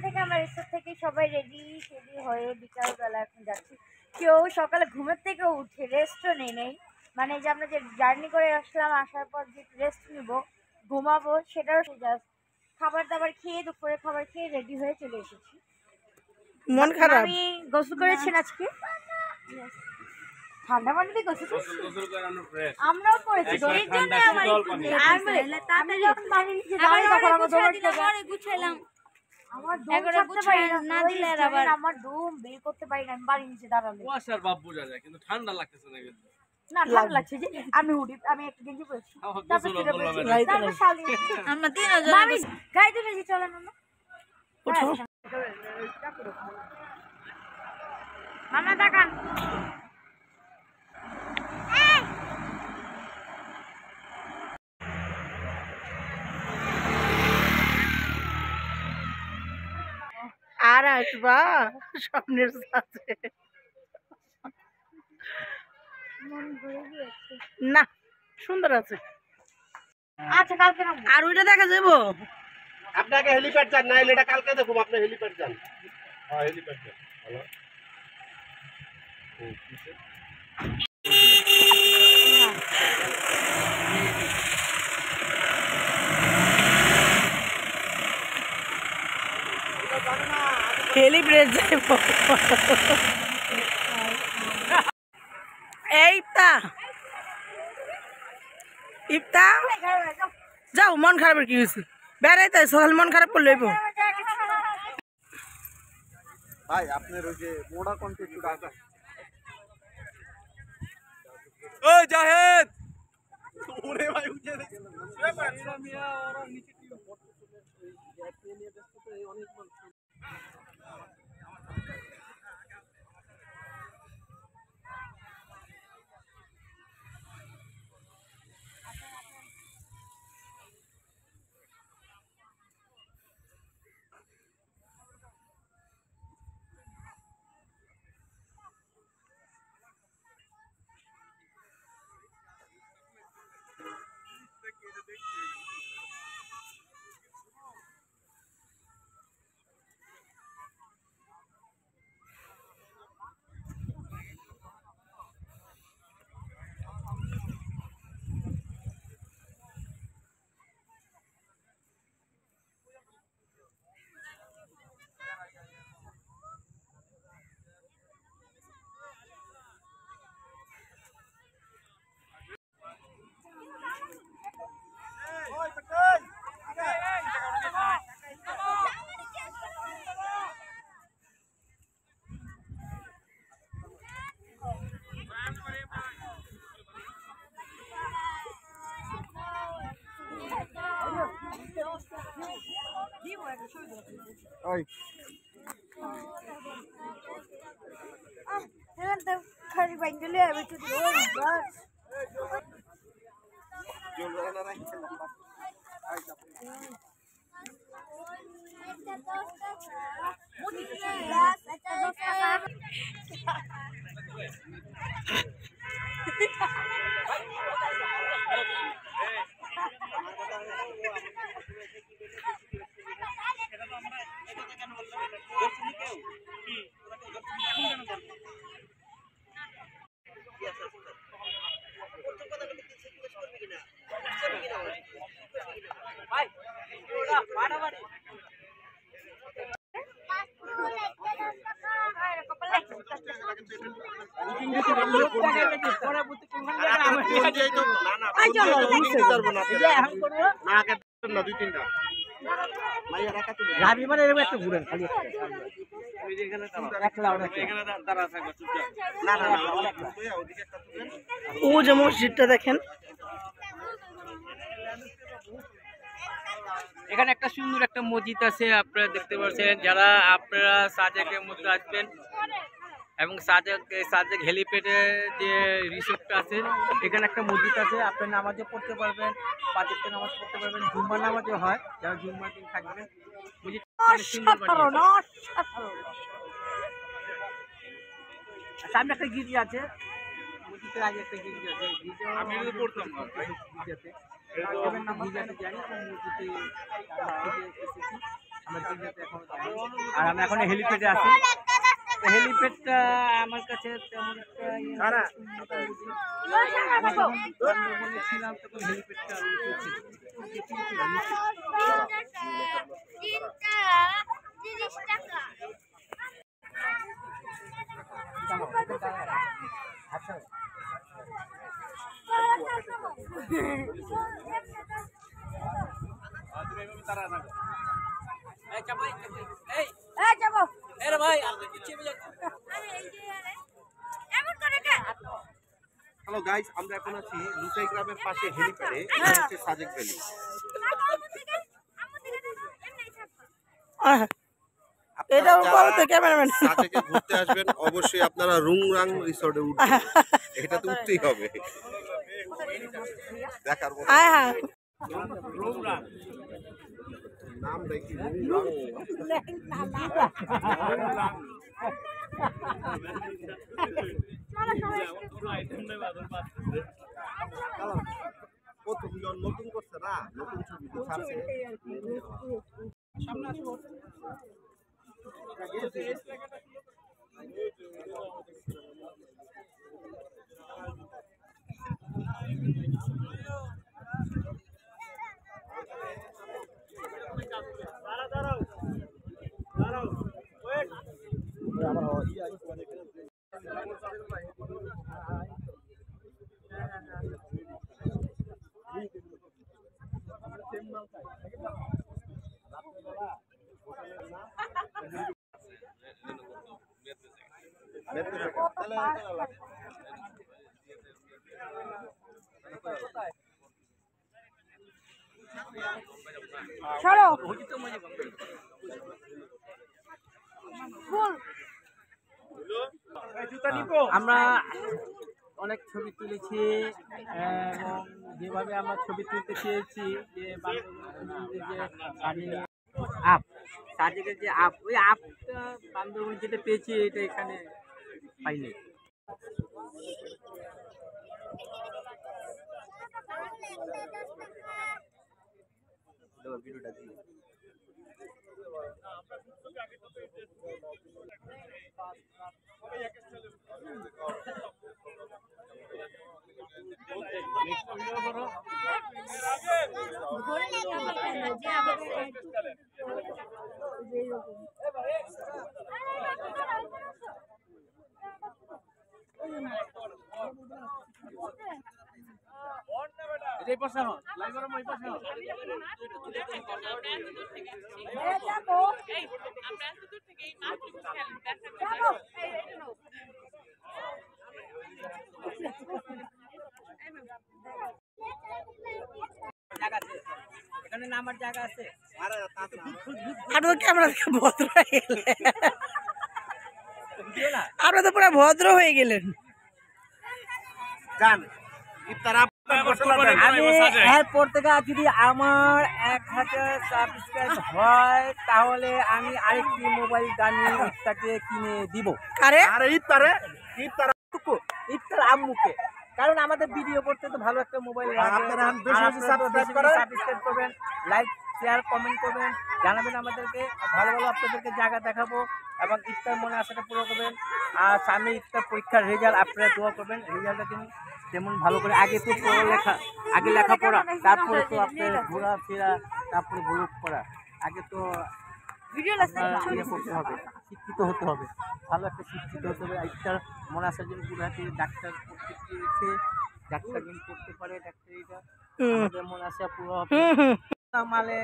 থেকে আমরা রিসোর্ট থেকে সবাই রেডি হয়ে বিকালবেলা এখন যাচ্ছি। কেউ সকালে ঘুমের থেকে উঠে রেস্টও নেই, মানে যে আমরা যে জার্নি করে আসলাম, আসার পর যে রেস্ট নিব, ঘুমাবো, সেটাও জাস্ট খাবার দাবার খেয়ে, দুপুরে খাবার খেয়ে রেডি হয়ে চলে এসেছি। মন খারাপ? আমি গোসল করেছি আজকে, ঠান্ডা পানি দিয়ে গোসল আমরাও করেছি। আমার ডুম বের করতে পারি না, আমি বাড়ির নিচে দাঁড়ালে কিন্তু ঠান্ডা লাগতেছে না। না ঠান্ডা লাগছে যে আমি আমি একটা গেঞ্জি পরেছি, আমরা গায়ে তুলেছি। চলেন মামা দেখান। আর আসবা স্বপ্নের সাথে? না, সুন্দর আছে। আচ্ছা কালকে আর ওইটা দেখা যাবো। আপনাকে হেলিপ্যাড যান না, এটা কালকে দেখুন। আপনি হেলিপ্যাড যান। হ্যাঁ হেলিপ্যাড যান। হ্যালো হেলিপ্যাড যাইব। এইটা ইফতা যাও, মন খারাপের কি হয়েছে? বেড়াইতে সকাল মন খারাপ করলে ভাই আপনার ওই যে মোড়া কোনটা একটু ডাকা। ও জাহেদ, ওরে ভাই উঠে দেখেন ওই খালি বাইন্দলে আমি তো ও যে মসজিদটা দেখেন, এখানে একটা সুন্দর একটা মসজিদ আছে, আপনারা দেখতে পাচ্ছেন। যারা আপনারা সাজেকের মধ্যে আসবেন এবং সাজেক হেলিপ্যাডে যে রিসোর্টটা আছে, এখানে একটা মসজিদ আছে, আপনার নামাজও পড়তে পারবেন, পাঁচের নামাজ পড়তে পারবেন, জুম্মার নামাজও হয়, যারা জুম্মার দিন থাকবেন। সামনে একটা গির্জা আছে, মসজিদের আগে একটা গির্জা আছে, আমি পড়তাম গির্জাতে জানি মসজিদে এসেছি। আমরা দিঘাতে এখন যাই। আর আমি এখন হেলিপ্যাডে আছি। তো হেলিপ্যাডটা আমার কাছে তেমন একটা ইয়ে না। আমি যখন বান্দরবনে ছিলাম তখন হেলিপ্যাডটা আরো উঁচু ছিল। হ্যালো গাইস, আমরা এখন আছি লুচাই গ্রামের পাশে হেলিপ্যাডে। এটা হচ্ছে সাজেক ভ্যালি। এটা বলো তো ক্যামেরাম্যান। সাজেকে ঘুরতে আসবেন অবশ্যই আপনারা রুংরাং রিসর্টে উঠবেন। এটা তো উঠতেই হবে, দেখার মতো। হ্যাঁ নাম দেখি প্রথম নতুন করছে না, নতুন ছবি ছাড়ছে। আমরা অনেক ছবি তুলেছি এবং যেভাবে আমরা ছবি তুলতে চেয়েছি যে বান্দরবনের যে আপ সাজেকের যে আপ, ওই আপটা বান্দরবন যেটা পেয়েছি এটা এখানে পাইনি। ভিডিওটা দিয়ে এখানে নামার জায়গা আছে। ক্যামেরা ভদ্র হয়ে গেলেন, আপনারা তো পুরো ভদ্র হয়ে গেলেন। আমি এরপর থেকে যদি আমার 1000 সাবস্ক্রাইব হয় তাহলে আমি আরেকটি মোবাইল দামি ইফতারকে কিনে দিব। ইফতার আম্মুকে, কারণ আমাদের ভিডিও করতে তো ভালো একটা মোবাইল সাবস্ক্রাইব করবেন, লাইক শেয়ার কমেন্ট করবেন, জানাবেন আমাদেরকে। ভালো ভালো আপনাদেরকে জায়গা দেখাবো এবং ইফতার মনে আসাটা পুরো করবেন। আর সামনে ইফতার পরীক্ষার রেজাল্ট আপনারা দোয়া করবেন, রেজাল্টটা কিন্তু যেমন ভালো করে আগে তো পড়ালেখা, আগে লেখাপড়া, তারপরে তো আপনার ঘোরাফেরা, তারপরে ভ্লগ করা। আগে তো ইয়ে করতে হবে, শিক্ষিত হতে হবে, ভালো একটা শিক্ষিত হতে হবে। ইফতার মনে আসার জন্য গুলাতে ডাক্তার পড়তে চেয়েছে, ডাক্তার কিন্তু করতে পারে, ডাক্তারিটা আমাদের মনে আসা পুরো মালে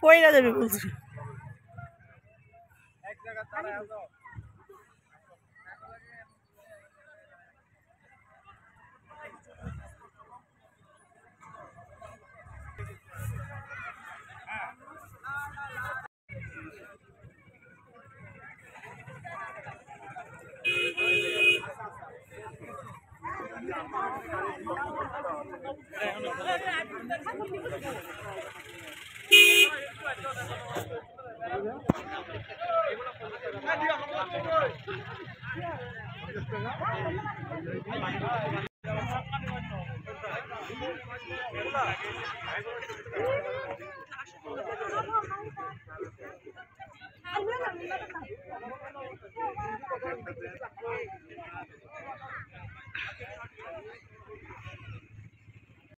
পয়লা যাবে বলছি।